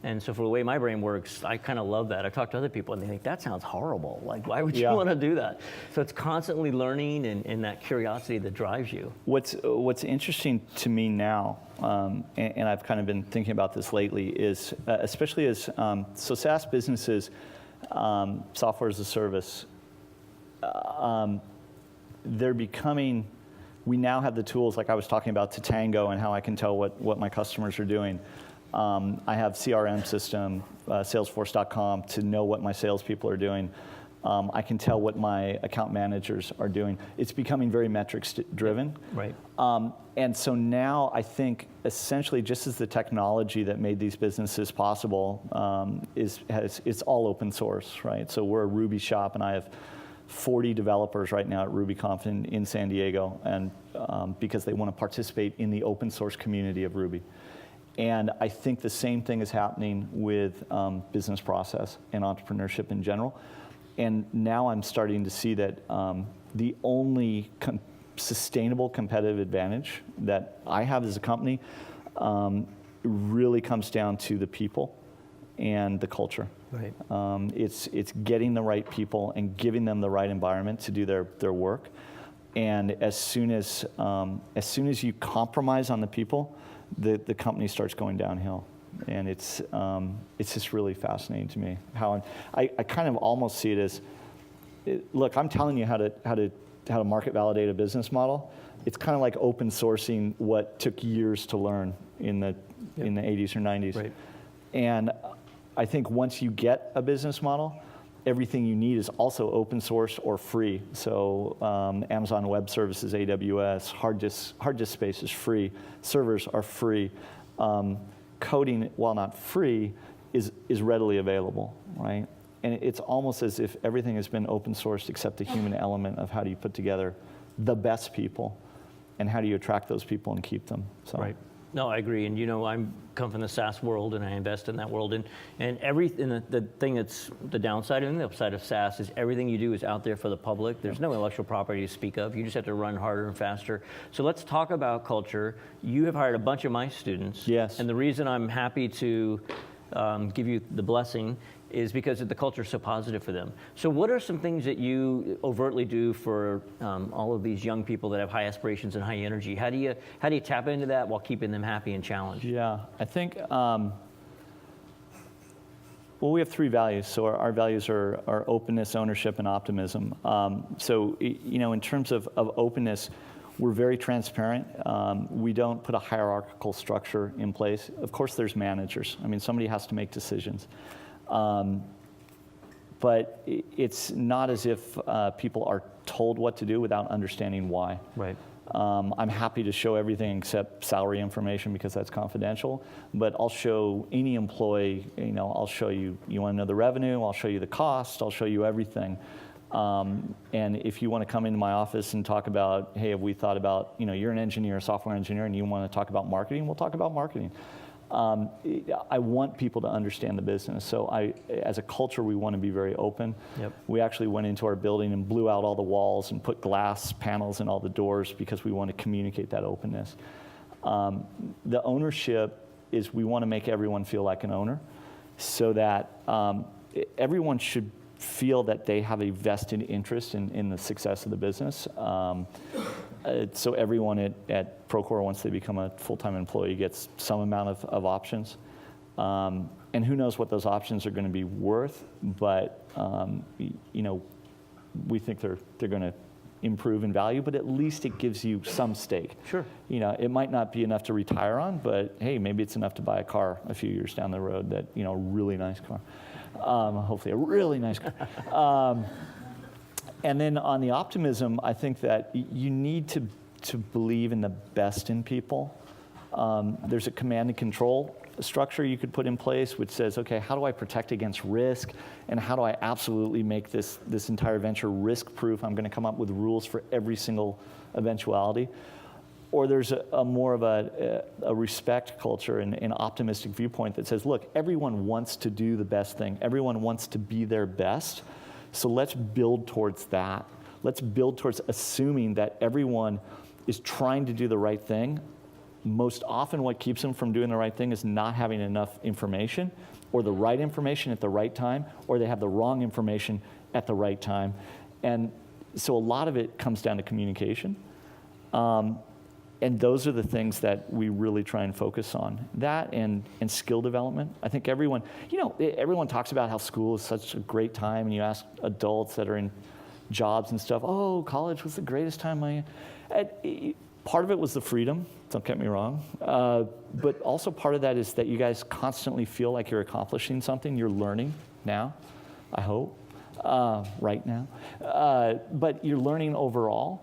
And so for the way my brain works, I kind of love that. I've talked to other people and they think, that sounds horrible. Like, why would you want to do that? So it's constantly learning and that curiosity that drives you. What's interesting to me now, and I've kind of been thinking about this lately, is especially as, so SaaS businesses, software as a service, they're becoming, we now have the tools, like I was talking about, to Tango and how I can tell what my customers are doing. I have CRM system, Salesforce.com, to know what my salespeople are doing. I can tell what my account managers are doing. It's becoming very metrics driven. Right. And so now I think essentially just as the technology that made these businesses possible it's all open source, right? So we're a Ruby shop, and I have 40 developers right now at RubyConf in San Diego, and because they want to participate in the open source community of Ruby. And I think the same thing is happening with business process and entrepreneurship in general. And now I'm starting to see that the only sustainable competitive advantage that I have as a company really comes down to the people and the culture. Right. It's getting the right people and giving them the right environment to do their work. And as soon as you compromise on the people, the company starts going downhill. And it's just really fascinating to me how I kind of almost see it as, look, I'm telling you how to market validate a business model. It's kind of like open sourcing what took years to learn in the 80s or 90s. Right. And I think once you get a business model, everything you need is also open source or free. So Amazon Web Services, AWS, hard disk space is free. Servers are free. Coding, while not free, is readily available, right? And it's almost as if everything has been open sourced except the human element of how do you put together the best people and how do you attract those people and keep them. So. Right. No, I agree. And I come from the SaaS world, and I invest in that world. And the thing that's the downside and the upside of SaaS is everything you do is out there for the public. There's no intellectual property to speak of. You just have to run harder and faster. So let's talk about culture. You have hired a bunch of my students. Yes. And the reason I'm happy to give you the blessing is because the culture is so positive for them. So what are some things that you overtly do for all of these young people that have high aspirations and high energy? How do you tap into that while keeping them happy and challenged? Yeah, I think, well, we have 3 values. So our values are openness, ownership, and optimism. So, in terms of openness, we're very transparent. We don't put a hierarchical structure in place. Of course, there's managers. I mean, somebody has to make decisions. But it's not as if people are told what to do without understanding why. Right. I'm happy to show everything except salary information because that's confidential, but I'll show any employee, I'll show you want to know the revenue, I'll show you the cost, I'll show you everything. And if you want to come into my office and talk about, hey, have we thought about, you're an engineer, a software engineer, and you want to talk about marketing, we'll talk about marketing. I want people to understand the business. So as a culture, we want to be very open. Yep. We actually went into our building and blew out all the walls and put glass panels in all the doors because we want to communicate that openness. The ownership is we want to make everyone feel like an owner so that everyone should feel that they have a vested interest in the success of the business. So everyone at Procore, once they become a full-time employee, gets some amount of options. And who knows what those options are going to be worth, but we think they're going to improve in value, but at least it gives you some stake. Sure. It might not be enough to retire on, but hey, maybe it's enough to buy a car a few years down the road, that, really nice car. Hopefully a really nice guy. And then on the optimism, I think that you need to believe in the best in people. There's a command and control structure you could put in place which says, okay, how do I protect against risk, and how do I absolutely make this entire venture risk-proof? I'm going to come up with rules for every single eventuality. Or there's a more of a respect culture and an optimistic viewpoint that says, look, everyone wants to do the best thing. Everyone wants to be their best. So let's build towards that. Let's build towards assuming that everyone is trying to do the right thing. Most often what keeps them from doing the right thing is not having enough information, or the right information at the right time, or they have the wrong information at the right time. And so a lot of it comes down to communication. And those are the things that we really try and focus on. That and skill development. I think everyone talks about how school is such a great time, and you ask adults that are in jobs and stuff, oh, college was the greatest time. Part of it was the freedom, don't get me wrong, but also part of that is that you guys constantly feel like you're accomplishing something. You're learning now, I hope, right now. But you're learning overall.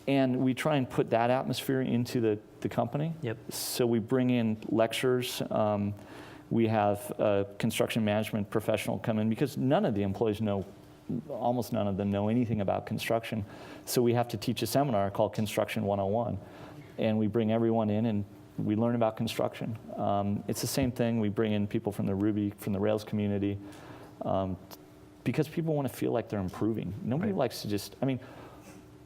And we try and put that atmosphere into the company. Yep. So we bring in lecturers. We have a construction management professional come in, because none of the employees almost none of them know anything about construction. So we have to teach a seminar called Construction 101. And we bring everyone in and we learn about construction. It's the same thing. We bring in people from the Ruby, from the Rails community, because people want to feel like they're improving. Nobody likes to just,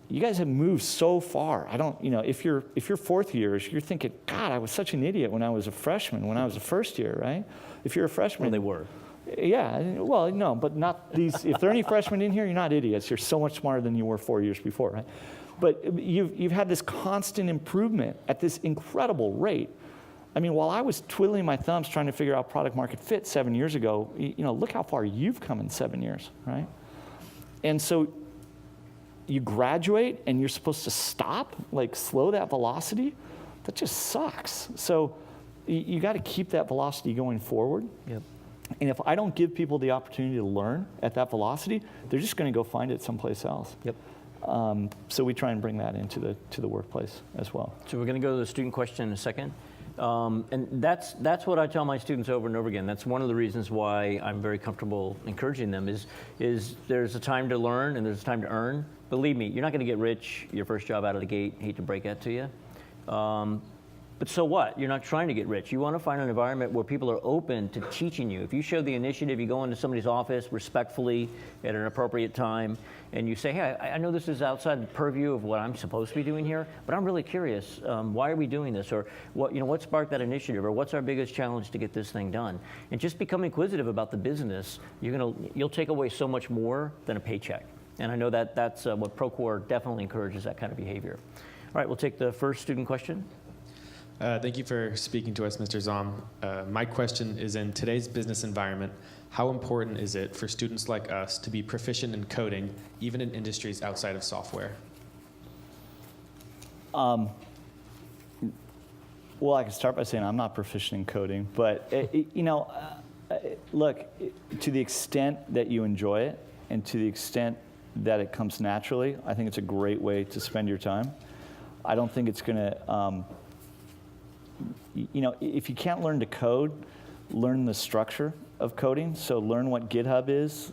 you guys have moved so far. If you're fourth years, you're thinking, God, I was such an idiot when I was a freshman, when I was a first year, right? If you're a freshman. Well, they were. Yeah, well, no, but not these. If there are any freshmen in here, you're not idiots. You're so much smarter than you were 4 years before, right? But you've had this constant improvement at this incredible rate. While I was twiddling my thumbs trying to figure out product market fit 7 years ago, look how far you've come in 7 years, right? And so you graduate and you're supposed to stop, slow that velocity. That just sucks. So you got to keep that velocity going forward. Yep. And if I don't give people the opportunity to learn at that velocity, they're just going to go find it someplace else. Yep. So we try and bring that into the workplace as well. So we're going to go to the student question in a second. And that's what I tell my students over and over again. That's one of the reasons why I'm very comfortable encouraging them is there's a time to learn and there's a time to earn. Believe me, you're not going to get rich your first job out of the gate. Hate to break that to you. But so what? You're not trying to get rich. You want to find an environment where people are open to teaching you. If you show the initiative, you go into somebody's office respectfully at an appropriate time, and you say, hey, I know this is outside the purview of what I'm supposed to be doing here, but I'm really curious. Why are we doing this? Or what sparked that initiative? Or what's our biggest challenge to get this thing done? And just become inquisitive about the business. You'll take away so much more than a paycheck. And I know that's what Procore definitely encourages, that kind of behavior. All right, we'll take the first student question. Thank you for speaking to us, Mr. Zahm. My question is, in today's business environment, how important is it for students like us to be proficient in coding, even in industries outside of software? Well, I can start by saying I'm not proficient in coding, but look, to the extent that you enjoy it and to the extent that it comes naturally, I think it's a great way to spend your time. I don't think it's going to, if you can't learn to code, learn the structure of coding. So learn what GitHub is,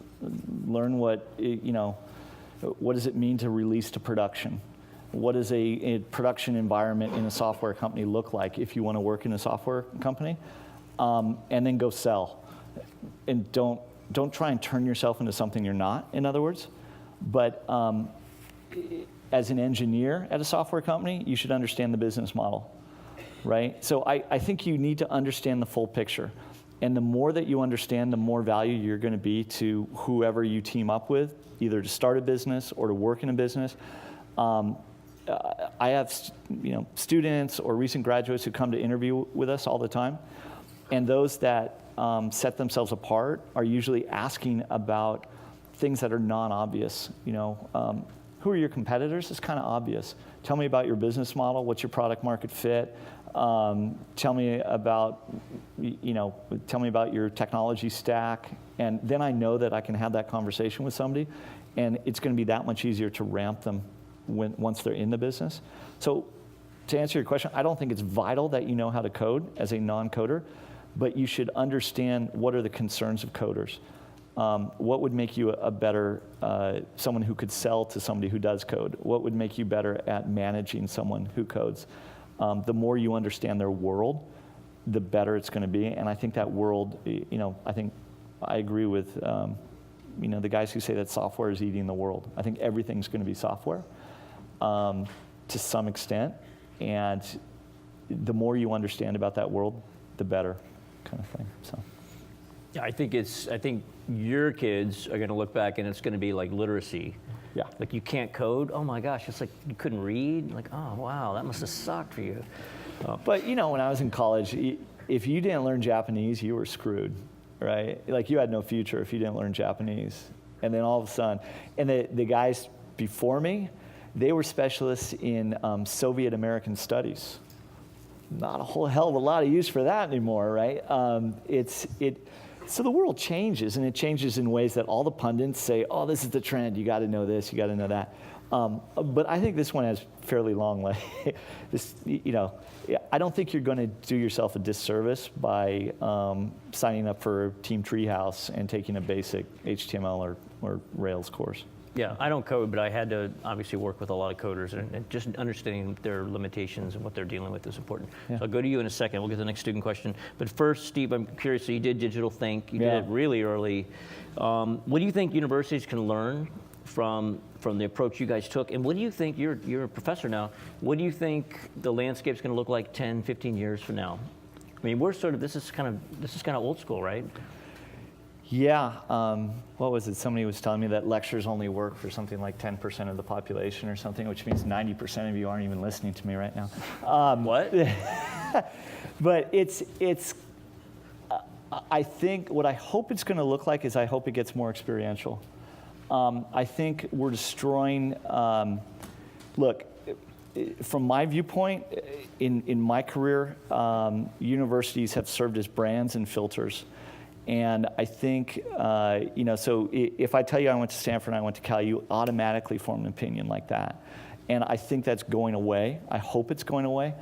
learn what does it mean to release to production? What does a production environment in a software company look like if you want to work in a software company? And then go sell. And don't try and turn yourself into something you're not, in other words. But as an engineer at a software company, you should understand the business model. Right? So I think you need to understand the full picture. And the more that you understand, the more value you're going to be to whoever you team up with, either to start a business or to work in a business. I have students or recent graduates who come to interview with us all the time. And those that set themselves apart are usually asking about things that are non-obvious. Who are your competitors? It's kind of obvious. Tell me about your business model. What's your product market fit? Tell me about, tell me about your technology stack. And then I know that I can have that conversation with somebody, and it's going to be that much easier to ramp them once they're in the business. So to answer your question, I don't think it's vital that you know how to code as a non-coder, but you should understand what are the concerns of coders. What would make you a better, someone who could sell to somebody who does code? What would make you better at managing someone who codes? The more you understand their world, the better it's going to be. And I think that world, I agree with, the guys who say that software is eating the world. I think everything's going to be software to some extent. And the more you understand about that world, the better, kind of thing. So. Yeah, I think your kids are going to look back and it's going to be like literacy. Yeah. Like you can't code. Oh my gosh, it's like you couldn't read. Like, oh wow, that must have sucked for you. But when I was in college, if you didn't learn Japanese, you were screwed, right? Like you had no future if you didn't learn Japanese. And then all of a sudden, and the guys before me, they were specialists in Soviet American studies. Not a whole hell of a lot of use for that anymore, right? So the world changes, and it changes in ways that all the pundits say, oh, this is the trend, you gotta know this, you gotta know that. But I think this one has fairly long legs. I don't think you're gonna do yourself a disservice by signing up for Team Treehouse and taking a basic HTML or Rails course. Yeah, I don't code, but I had to obviously work with a lot of coders, and just understanding their limitations and what they're dealing with is important. Yeah. So I'll go to you in a second. We'll get to the next student question. But first, Steve, I'm curious, so you did Digital Think. You did it really early. What do you think universities can learn from the approach you guys took? And what do you think, you're a professor now, what do you think the landscape's going to look like 10, 15 years from now? I mean, this is kind of old school, right? Yeah, what was it? Somebody was telling me that lectures only work for something like 10% of the population or something, which means 90% of you aren't even listening to me right now. What? But I think what I hope it's going to look like is I hope it gets more experiential. I think we're destroying, look, from my viewpoint, in my career, universities have served as brands and filters. And I think, so if I tell you I went to Stanford and I went to Cal, you automatically form an opinion like that. And I think that's going away. I hope it's going away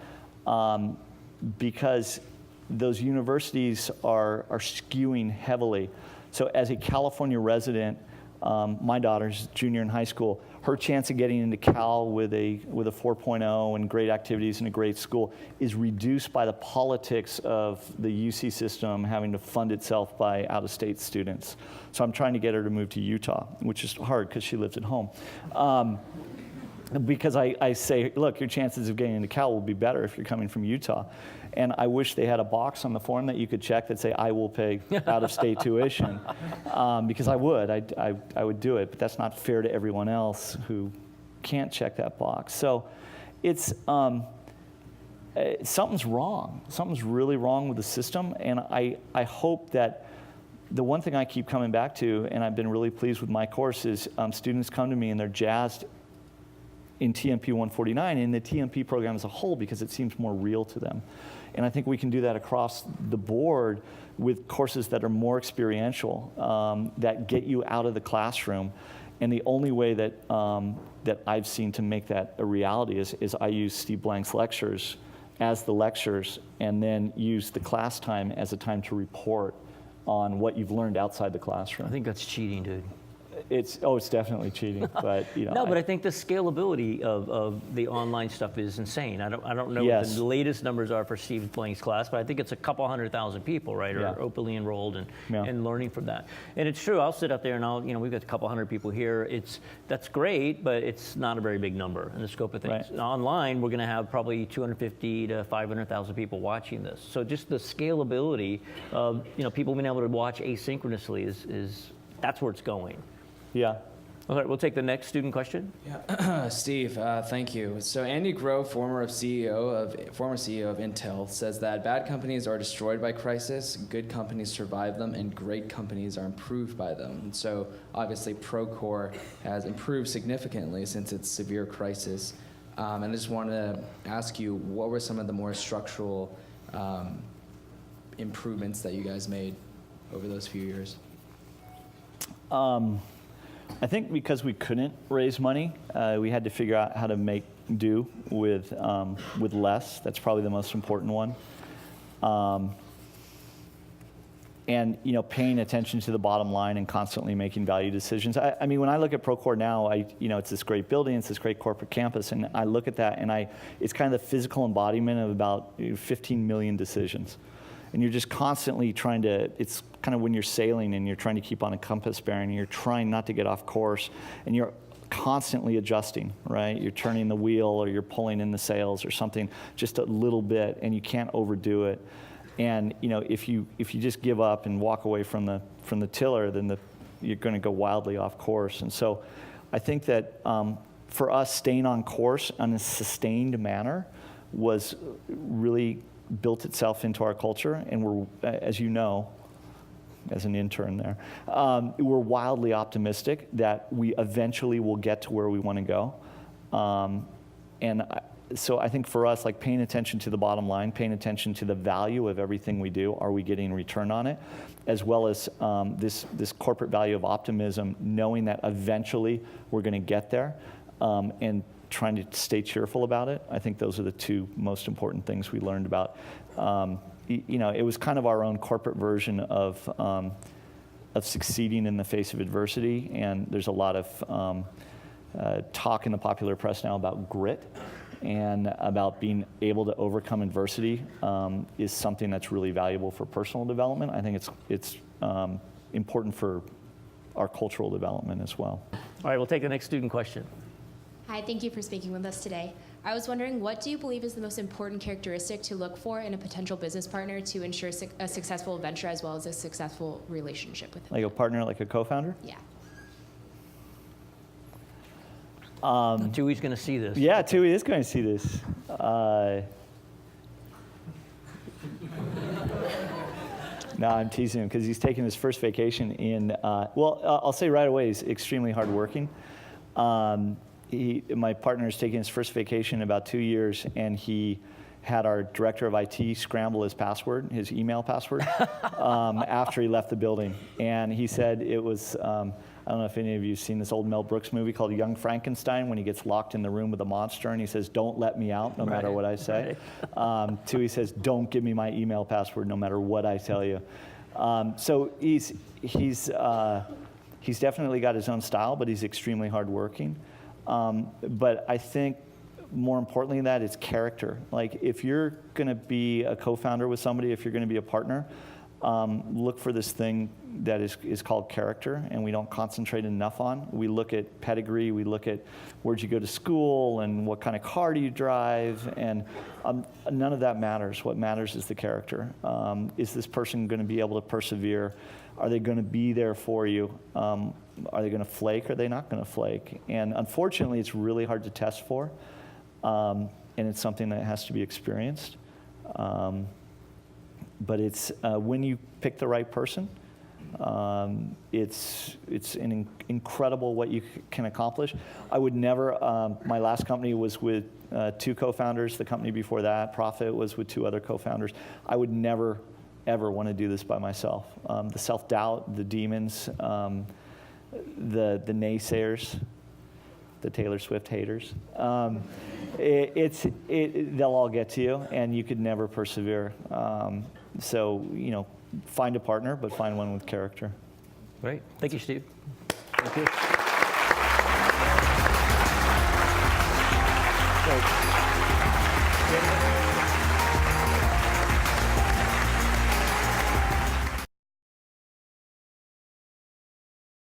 because those universities are skewing heavily. So as a California resident, my daughter's junior in high school, her chance of getting into Cal with a 4.0 and great activities in a great school is reduced by the politics of the UC system having to fund itself by out-of-state students. So I'm trying to get her to move to Utah, which is hard because she lives at home. Because I say, look, your chances of getting into Cal will be better if you're coming from Utah. And I wish they had a box on the form that you could check that say, I will pay out-of-state tuition. Because I would do it, but that's not fair to everyone else who can't check that box. So it's, something's wrong. Something's really wrong with the system, and I hope that the one thing I keep coming back to, and I've been really pleased with my course, is students come to me and they're jazzed in TMP 149 and the TMP program as a whole because it seems more real to them. And I think we can do that across the board with courses that are more experiential, that get you out of the classroom. And the only way that I've seen to make that a reality is I use Steve Blank's lectures as the lectures and then use the class time as a time to report on what you've learned outside the classroom. I think that's cheating, dude. It's definitely cheating, but No, but I think the scalability of the online stuff is insane. I don't know what the latest numbers are for Steve Blank's class, but I think it's a couple 100,000 people, right, are openly enrolled and learning from that. And it's true. I'll sit up there and we've got a couple hundred people here. That's great, but it's not a very big number in the scope of things. Right. Online, we're going to have probably 250 to 500,000 people watching this. So just the scalability of people being able to watch asynchronously is that's where it's going. Yeah. All right, we'll take the next student question. Yeah, Steve, thank you. So Andy Grove, former CEO of Intel, says that bad companies are destroyed by crisis, good companies survive them, and great companies are improved by them. And so obviously Procore has improved significantly since its severe crisis. And I just wanted to ask you, what were some of the more structural improvements that you guys made over those few years? I think because we couldn't raise money, we had to figure out how to make do with less. That's probably the most important one. And paying attention to the bottom line and constantly making value decisions. I mean, when I look at Procore now, it's this great building, it's this great corporate campus, and I look at that, and it's kind of the physical embodiment of about 15 million decisions. And you're just constantly trying to, it's kind of when you're sailing and you're trying to keep on a compass bearing, and you're trying not to get off course, and you're constantly adjusting, right? You're turning the wheel, or you're pulling in the sails or something just a little bit, and you can't overdo it. And if you just give up and walk away from the tiller, then you're going to go wildly off course. And so I think that for us, staying on course in a sustained manner was really built itself into our culture. And we're, as you know, as an intern there, we're wildly optimistic that we eventually will get to where we want to go. So I think for us, like paying attention to the bottom line, paying attention to the value of everything we do, are we getting return on it, as well as this corporate value of optimism, knowing that eventually we're going to get there, and trying to stay cheerful about it. I think those are the two most important things we learned about. It was kind of our own corporate version of succeeding in the face of adversity, and there's a lot of talk in the popular press now about grit. And about being able to overcome adversity is something that's really valuable for personal development. I think it's important for our cultural development as well. All right, we'll take the next student question. Hi, thank you for speaking with us today. I was wondering, what do you believe is the most important characteristic to look for in a potential business partner to ensure a successful venture as well as a successful relationship with them? Like a partner, like a co-founder? Yeah. Tui's going to see this. Yeah, Tui is going to see this. No, I'm teasing him because he's taking his first vacation in, I'll say right away, he's extremely hardworking. My partner is taking his first vacation in about 2 years, and he had our director of IT scramble his password, his email password, after he left the building. And he said it was, I don't know if any of you have seen this old Mel Brooks movie called Young Frankenstein, when he gets locked in the room with a monster and he says, "Don't let me out, no matter what I say." Tui says, "Don't give me my email password, no matter what I tell you." So he's definitely got his own style, but he's extremely hardworking. But I think more importantly than that, it's character. Like, if you're going to be a co-founder with somebody, if you're going to be a partner, look for this thing that is called character, and we don't concentrate enough on. We look at pedigree, we look at where'd you go to school and what kind of car do you drive, and none of that matters. What matters is the character. Is this person going to be able to persevere? Are they going to be there for you? Are they going to flake? Or are they not going to flake? And unfortunately, it's really hard to test for, and it's something that has to be experienced. But it's when you pick the right person, it's incredible what you can accomplish. I would never. My last company was with 2 co-founders. The company before that, Profit, was with 2 other co-founders. I would never, ever want to do this by myself. The self-doubt, the demons, the naysayers, the Taylor Swift haters. They'll all get to you, and you could never persevere. So, find a partner, but find one with character. Great. Thank you, Steve. Thank you. So,